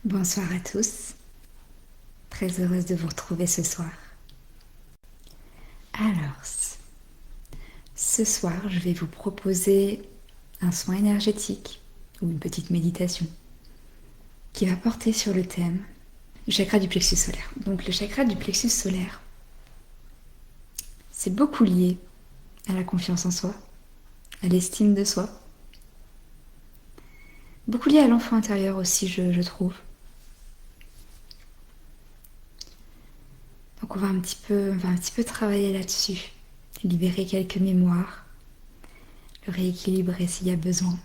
Bonsoir à tous, très heureuse de vous retrouver ce soir. Alors, ce soir, je vais vous proposer un soin énergétique ou une petite méditation qui va porter sur le thème du chakra du plexus solaire. Donc le chakra du plexus solaire, c'est beaucoup lié à la confiance en soi, à l'estime de soi, beaucoup lié à l'enfant intérieur aussi, je trouve. Donc on va un petit peu travailler là-dessus, libérer quelques mémoires, le rééquilibrer s'il y a besoin.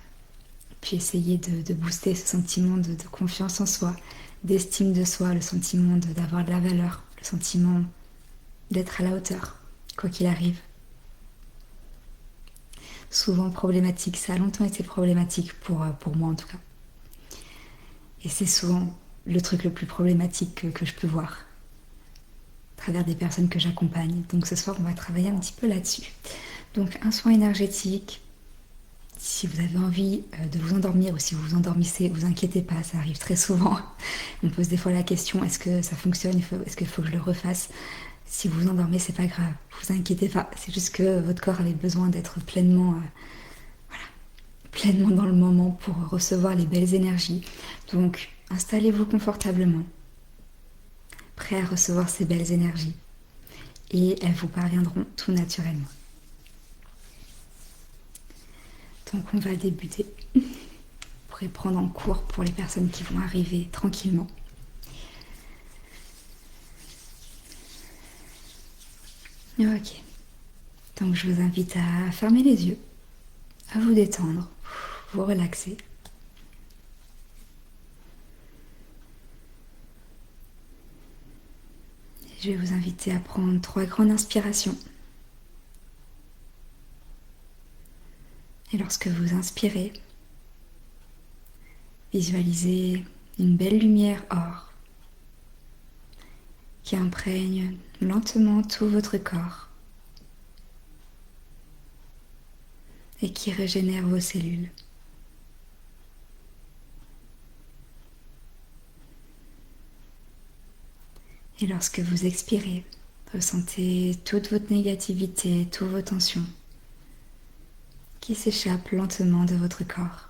Puis essayer de booster ce sentiment de confiance en soi, d'estime de soi, le sentiment d'avoir de la valeur, le sentiment d'être à la hauteur, quoi qu'il arrive. Souvent problématique, ça a longtemps été problématique pour moi en tout cas. Et c'est souvent le truc le plus problématique que je peux voir à travers des personnes que j'accompagne. Donc ce soir, on va travailler un petit peu là-dessus. Donc un soin énergétique. Si vous avez envie de vous endormir ou si vous vous endormissez, vous inquiétez pas, ça arrive très souvent. On pose des fois la question, est-ce que ça fonctionne, est-ce qu'il faut que je le refasse? Si vous vous endormez, c'est pas grave, vous inquiétez pas. C'est juste que votre corps avait besoin d'être pleinement dans le moment pour recevoir les belles énergies. Donc, installez-vous confortablement, prêt à recevoir ces belles énergies. Et elles vous parviendront tout naturellement. Donc, on va débuter. Vous pourrez prendre en cours pour les personnes qui vont arriver tranquillement. Ok. Donc je vous invite à fermer les yeux, à vous détendre, vous relaxer. Je vais vous inviter à prendre 3 grandes inspirations. Et lorsque vous inspirez, visualisez une belle lumière or qui imprègne lentement tout votre corps et qui régénère vos cellules. Et lorsque vous expirez, ressentez toute votre négativité, toutes vos tensions qui s'échappent lentement de votre corps.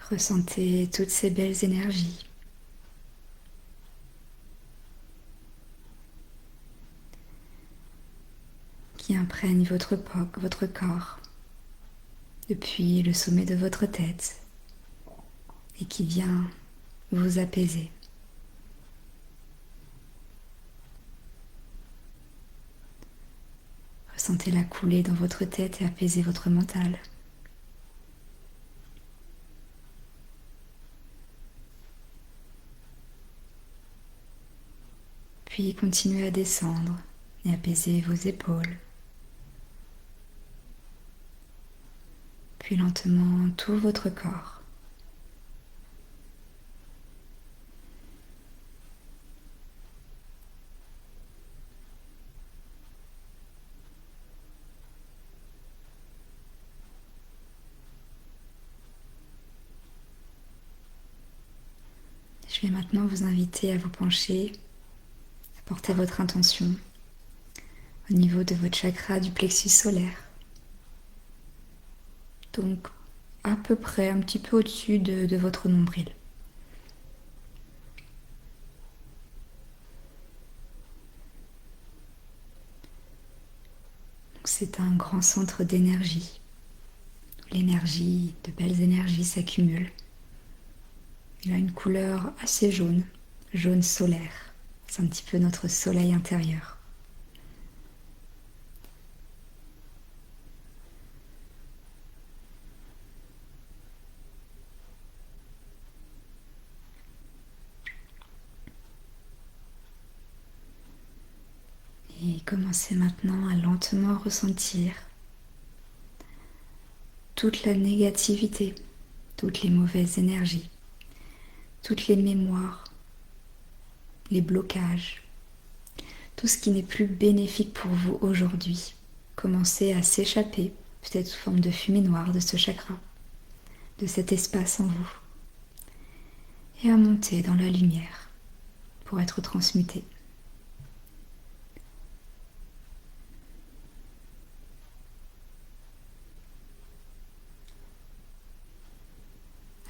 Ressentez toutes ces belles énergies qui imprègne votre corps depuis le sommet de votre tête et qui vient vous apaiser. Ressentez-la couler dans votre tête et apaiser votre mental. Puis continuez à descendre et apaiser vos épaules. Puis lentement tout votre corps. Je vais maintenant vous inviter à vous pencher, à porter votre intention au niveau de votre chakra du plexus solaire. Donc à peu près un petit peu au-dessus de votre nombril. C'est un grand centre d'énergie. L'énergie, de belles énergies s'accumulent. Il a une couleur assez jaune, jaune solaire. C'est un petit peu notre soleil intérieur. Et commencez maintenant à lentement ressentir toute la négativité, toutes les mauvaises énergies, toutes les mémoires, les blocages, tout ce qui n'est plus bénéfique pour vous aujourd'hui. Commencez à s'échapper, peut-être sous forme de fumée noire de ce chakra, de cet espace en vous, et à monter dans la lumière pour être transmuté.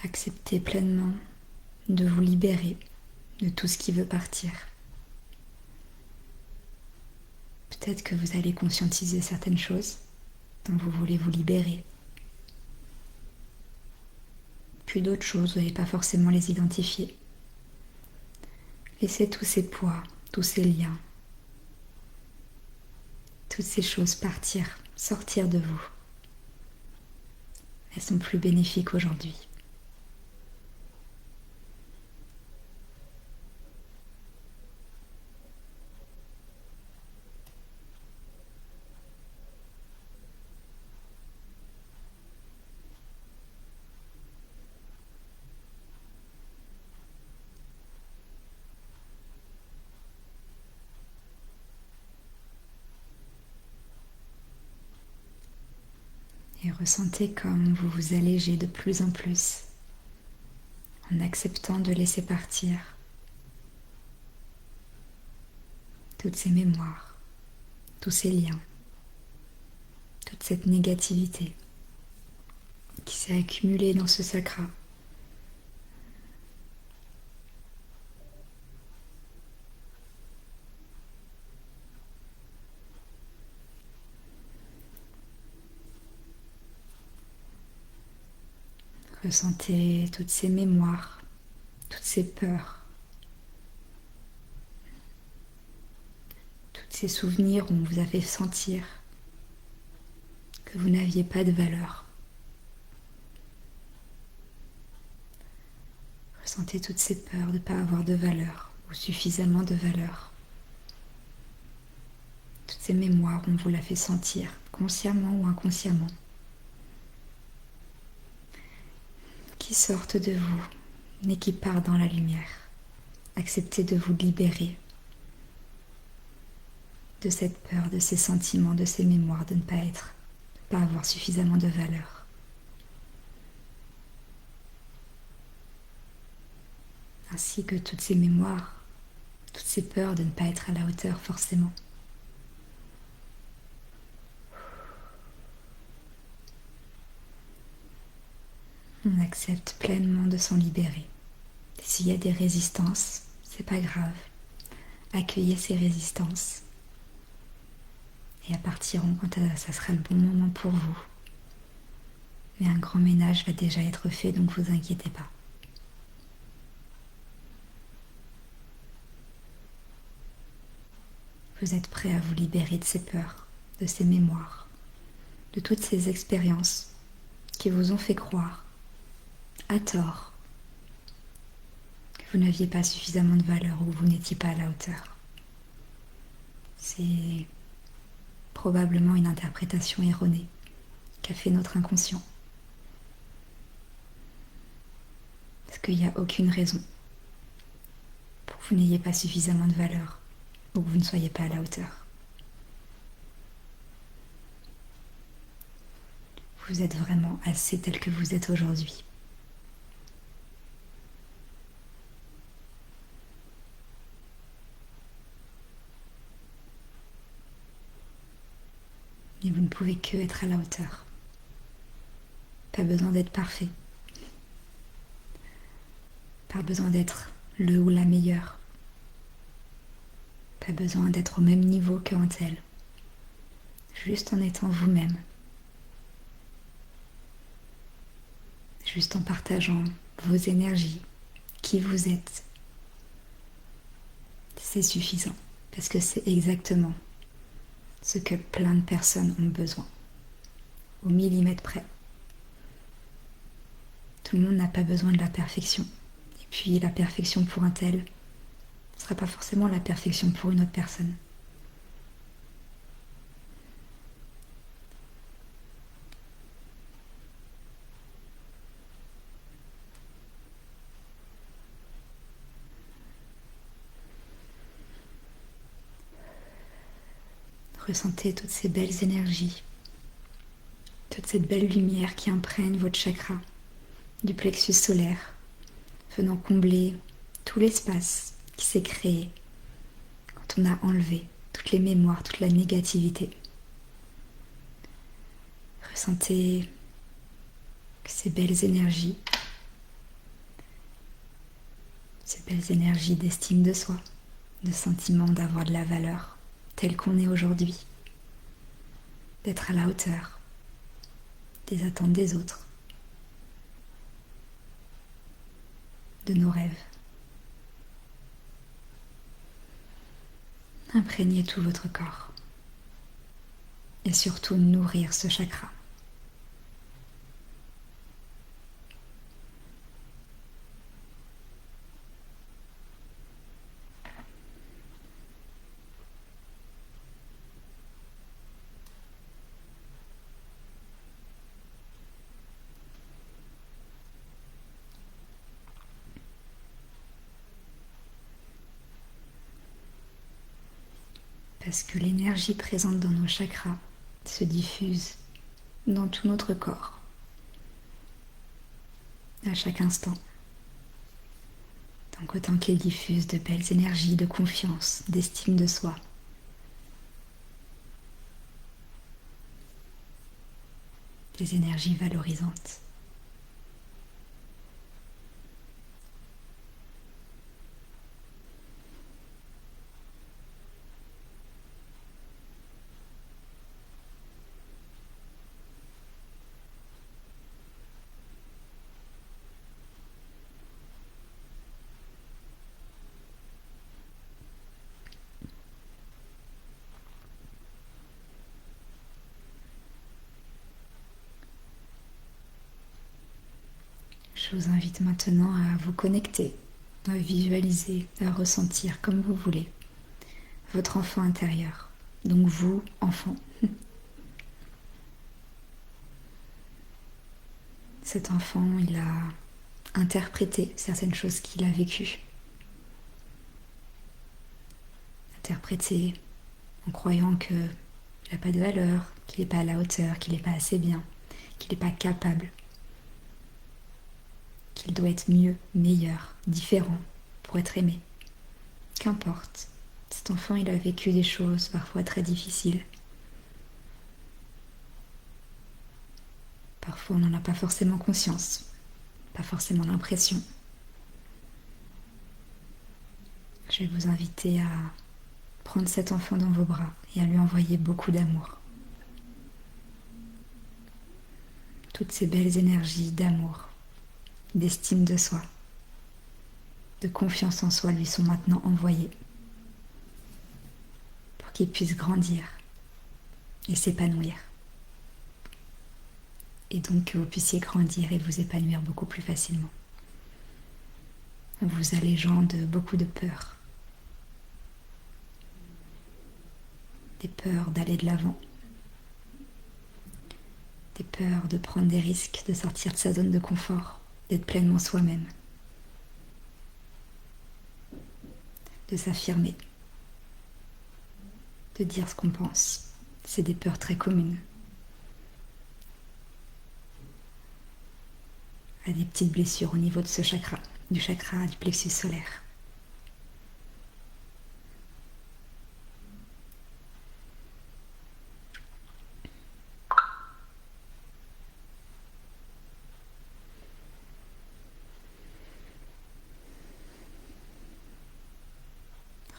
Acceptez pleinement de vous libérer de tout ce qui veut partir. Peut-être que vous allez conscientiser certaines choses dont vous voulez vous libérer. Puis d'autres choses, vous n'allez pas forcément les identifier. Laissez tous ces poids, tous ces liens, toutes ces choses partir, sortir de vous. Elles sont plus bénéfiques aujourd'hui. Et ressentez comme vous vous allégez de plus en plus en acceptant de laisser partir toutes ces mémoires, tous ces liens, toute cette négativité qui s'est accumulée dans ce chakra. Ressentez toutes ces mémoires, toutes ces peurs, tous ces souvenirs où on vous a fait sentir que vous n'aviez pas de valeur. Ressentez toutes ces peurs de ne pas avoir de valeur ou suffisamment de valeur. Toutes ces mémoires où on vous l'a fait sentir, consciemment ou inconsciemment, qui sortent de vous, mais qui partent dans la lumière. Acceptez de vous libérer de cette peur, de ces sentiments, de ces mémoires, de ne pas avoir suffisamment de valeur. Ainsi que toutes ces mémoires, toutes ces peurs de ne pas être à la hauteur forcément. On accepte pleinement de s'en libérer. Et s'il y a des résistances, c'est pas grave. Accueillez ces résistances. Et elles partiront quand ça sera le bon moment pour vous. Mais un grand ménage va déjà être fait, donc vous inquiétez pas. Vous êtes prêt à vous libérer de ces peurs, de ces mémoires, de toutes ces expériences qui vous ont fait croire, à tort, que vous n'aviez pas suffisamment de valeur ou que vous n'étiez pas à la hauteur. C'est probablement une interprétation erronée qu'a fait notre inconscient. Parce qu'il n'y a aucune raison pour que vous n'ayez pas suffisamment de valeur ou que vous ne soyez pas à la hauteur. Vous êtes vraiment assez tel que vous êtes aujourd'hui. Mais vous ne pouvez que être à la hauteur. Pas besoin d'être parfait. Pas besoin d'être le ou la meilleure. Pas besoin d'être au même niveau qu'un tel. Juste en étant vous-même. Juste en partageant vos énergies, qui vous êtes. C'est suffisant. Parce que c'est exactement ce que plein de personnes ont besoin. Au millimètre près. Tout le monde n'a pas besoin de la perfection. Et puis la perfection pour un tel ne sera pas forcément la perfection pour une autre personne. Ressentez toutes ces belles énergies, toute cette belle lumière qui imprègne votre chakra du plexus solaire, venant combler tout l'espace qui s'est créé quand on a enlevé toutes les mémoires, toute la négativité. Ressentez ces belles énergies d'estime de soi, de sentiment d'avoir de la valeur, tel qu'on est aujourd'hui, d'être à la hauteur des attentes des autres, de nos rêves. Imprégnez tout votre corps et surtout nourrir ce chakra. Parce que l'énergie présente dans nos chakras se diffuse dans tout notre corps, à chaque instant. Donc autant qu'il diffuse de belles énergies de confiance, d'estime de soi. Des énergies valorisantes. Je vous invite maintenant à vous connecter, à visualiser, à ressentir comme vous voulez votre enfant intérieur. Donc vous, enfant. Cet enfant, il a interprété certaines choses qu'il a vécues. Interprété en croyant qu'il n'a pas de valeur, qu'il n'est pas à la hauteur, qu'il n'est pas assez bien, qu'il n'est pas capable, qu'il doit être mieux, meilleur, différent pour être aimé. Qu'importe, cet enfant, il a vécu des choses parfois très difficiles. Parfois, on n'en a pas forcément conscience, pas forcément l'impression. Je vais vous inviter à prendre cet enfant dans vos bras et à lui envoyer beaucoup d'amour. Toutes ces belles énergies d'amour, d'estime de soi, de confiance en soi lui sont maintenant envoyées pour qu'il puisse grandir et s'épanouir. Et donc que vous puissiez grandir et vous épanouir beaucoup plus facilement, en vous allégeant de beaucoup de peurs. Des peurs d'aller de l'avant, des peurs de prendre des risques, de sortir de sa zone de confort, d'être pleinement soi-même, de s'affirmer, de dire ce qu'on pense. C'est des peurs très communes. À des petites blessures au niveau de ce chakra, du plexus solaire.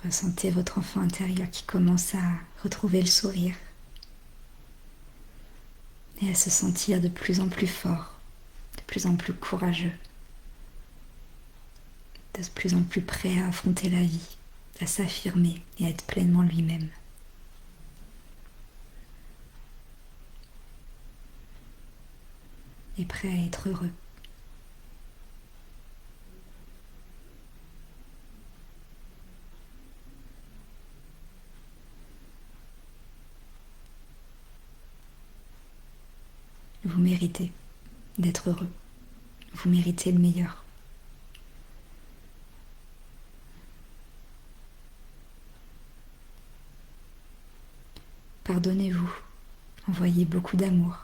Ressentez votre enfant intérieur qui commence à retrouver le sourire et à se sentir de plus en plus fort, de plus en plus courageux, de plus en plus prêt à affronter la vie, à s'affirmer et à être pleinement lui-même. Et prêt à être heureux. Vous méritez d'être heureux. Vous méritez le meilleur. Pardonnez-vous. Envoyez beaucoup d'amour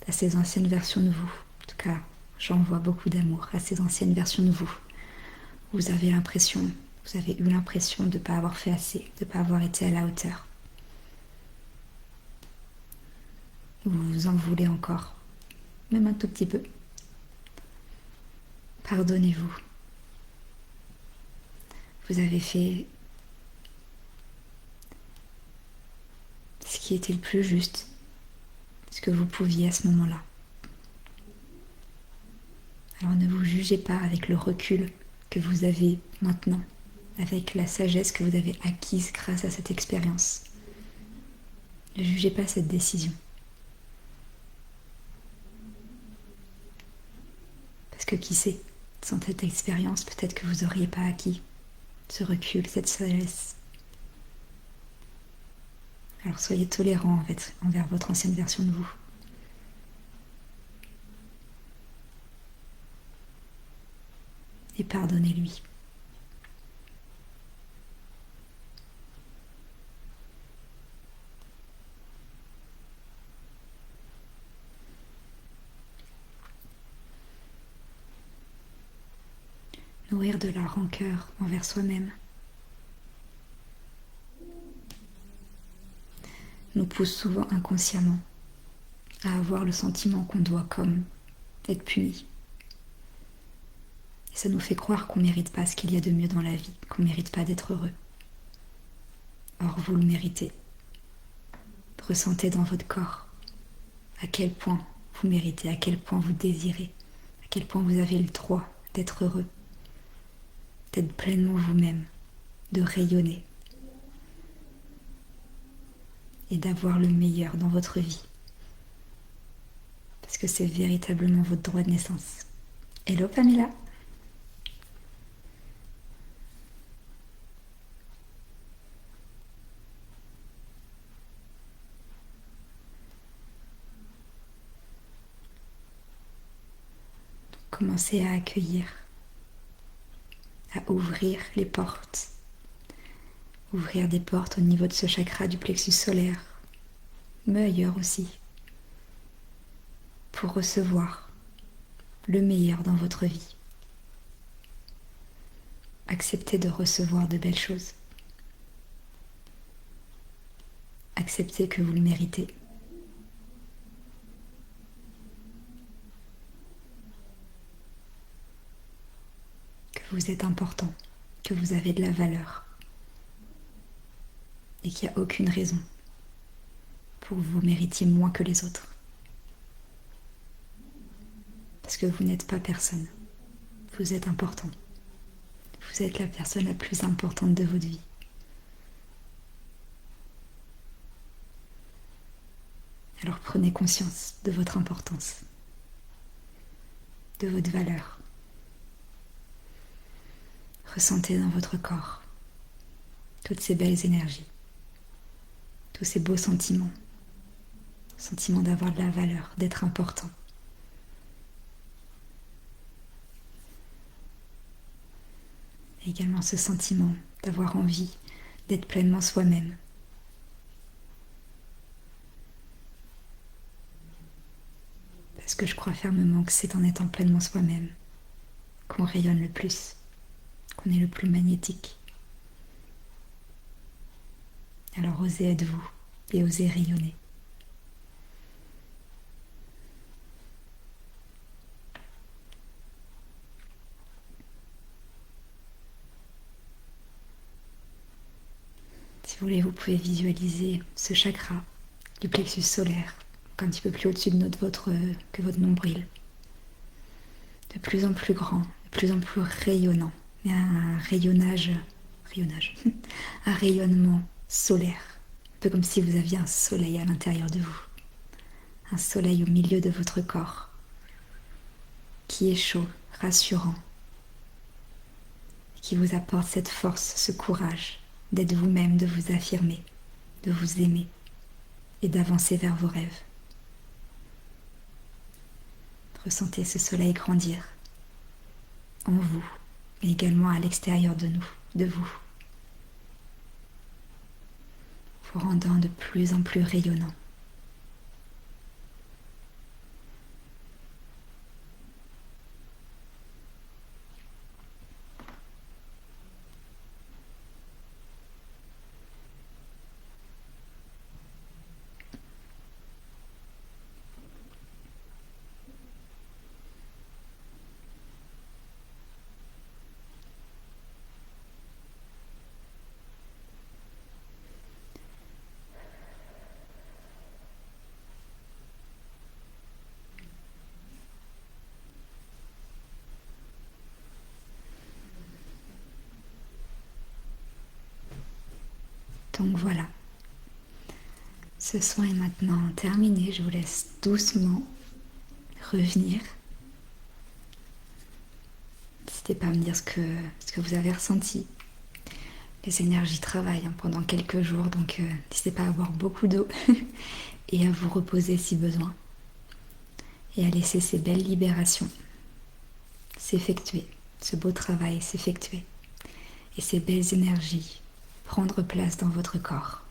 à ces anciennes versions de vous. En tout cas, j'envoie beaucoup d'amour à ces anciennes versions de vous. Vous avez eu l'impression de ne pas avoir fait assez, de ne pas avoir été à la hauteur. Vous vous en voulez encore, même un tout petit peu. Pardonnez-vous. Vous avez fait ce qui était le plus juste, ce que vous pouviez à ce moment-là. Alors ne vous jugez pas avec le recul que vous avez maintenant, avec la sagesse que vous avez acquise grâce à cette expérience. Ne jugez pas cette décision. Parce que qui sait, sans cette expérience, peut-être que vous n'auriez pas acquis ce recul, cette sagesse. Alors soyez tolérants en fait, envers votre ancienne version de vous. Et pardonnez-lui. Nourrir de la rancœur envers soi-même nous pousse souvent inconsciemment à avoir le sentiment qu'on doit comme être puni. Et ça nous fait croire qu'on ne mérite pas ce qu'il y a de mieux dans la vie, qu'on ne mérite pas d'être heureux. Or, vous le méritez. Ressentez dans votre corps à quel point vous méritez, à quel point vous désirez, à quel point vous avez le droit d'être heureux, d'être pleinement vous-même, de rayonner et d'avoir le meilleur dans votre vie. Parce que c'est véritablement votre droit de naissance. Hello Pamela! Commencez à accueillir, à ouvrir les portes. Ouvrir des portes au niveau de ce chakra du plexus solaire, mais ailleurs aussi, pour recevoir le meilleur dans votre vie. Acceptez de recevoir de belles choses. Acceptez que vous le méritez. Que vous êtes important, que vous avez de la valeur. Et qu'il n'y a aucune raison pour que vous méritiez moins que les autres. Parce que vous n'êtes pas personne. Vous êtes important. Vous êtes la personne la plus importante de votre vie. Alors prenez conscience de votre importance, de votre valeur. Ressentez dans votre corps toutes ces belles énergies, tous ces beaux sentiments, sentiment d'avoir de la valeur, d'être important. Et également ce sentiment d'avoir envie d'être pleinement soi-même. Parce que je crois fermement que c'est en étant pleinement soi-même qu'on rayonne le plus, qu'on est le plus magnétique. Alors osez être vous et osez rayonner. Si vous voulez, vous pouvez visualiser ce chakra du plexus solaire, un petit peu plus au-dessus de que votre nombril. De plus en plus grand, de plus en plus rayonnant. Mais un un rayonnement solaire. Un peu comme si vous aviez un soleil à l'intérieur de vous. Un soleil au milieu de votre corps. Qui est chaud, rassurant. Qui vous apporte cette force, ce courage d'être vous-même, de vous affirmer, de vous aimer et d'avancer vers vos rêves. Ressentez ce soleil grandir en vous, mais également à l'extérieur de nous, de vous. vous rendant de plus en plus rayonnant. Donc voilà, ce soin est maintenant terminé. Je vous laisse doucement revenir. N'hésitez pas à me dire ce que vous avez ressenti. Les énergies travaillent pendant quelques jours, donc n'hésitez pas à boire beaucoup d'eau et à vous reposer si besoin. Et à laisser ces belles libérations s'effectuer, ce beau travail s'effectuer. Et ces belles énergies prendre place dans votre corps.